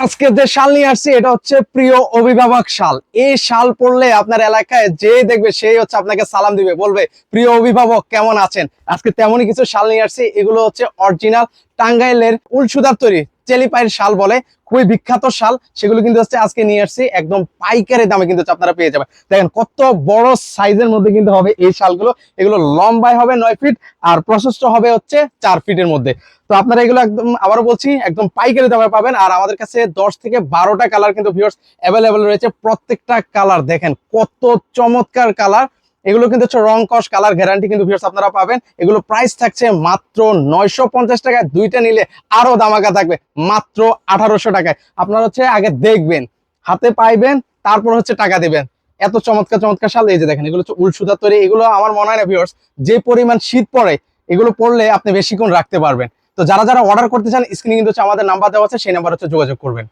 আজকে যে শাল নিয়ে আসছি এটা হচ্ছে প্রিয় অভিভাবক শাল। এই শাল পরলে আপনার এলাকায় যে দেখবে সেই হচ্ছে আপনাকে সালাম দিবে, বলবে প্রিয় অভিভাবক কেমন আছেন। আজকে তেমনই কিছু শাল নিয়ে আসছি। এগুলো হচ্ছে অরিজিনাল টাঙ্গাইলের উল সুতার তৈরি চেলিপাইয়ের শাল বলে, খুবই বিখ্যাত শাল। সেগুলো কিন্তু হচ্ছে আজকে নিয়ে আসছি একদম পাইকারি দামে, কিন্তু আপনারা পেয়ে যাবেন। দেখেন কত বড় সাইজের মধ্যে কিন্তু হবে এই শালগুলো। এগুলো লম্বায় হবে 9 ফিট আর প্রশস্ত হবে হচ্ছে 4 ফিটের মধ্যে। তো আপনারা এগুলো একদম আবারও বলছি একদম পাইকারি দামে পাবেন। আর আমাদের কাছে 10 থেকে 12টা কালার কিন্তু ভিউয়ার্স অ্যাভেলেবেল রয়েছে। প্রত্যেকটা কালার দেখেন কত চমৎকার কালার। এগুলো কিন্তু হচ্ছে রং কস কালার গ্যারান্টি কিন্তু ভিউয়ার্স আপনারা পাবেন। এগুলো প্রাইস থাকছে মাত্র 950 টাকায়। দুইটা নিলে আরো দামাকা থাকবে মাত্র 1800 টাকায়। আপনারা হচ্ছে আগে দেখবেন, হাতে পাইবেন, তারপর হচ্ছে টাকা দিবেন। এত চমৎকার চমৎকার শাল। এই যে দেখেন এগুলো হচ্ছে উল সুতার তৈরি। এগুলো আমার মনে হয় না ভিউয়ার্স, যে পরিমাণ শীত পড়ে এগুলো পরলে আপনি বেশিক্ষণ রাখতে পারবেন। তো যারা যারা অর্ডার করতে চান স্ক্রিনে কিন্তু হচ্ছে আমাদের নাম্বার দেওয়া আছে, সেই নাম্বার হচ্ছে যোগাযোগ করবেন।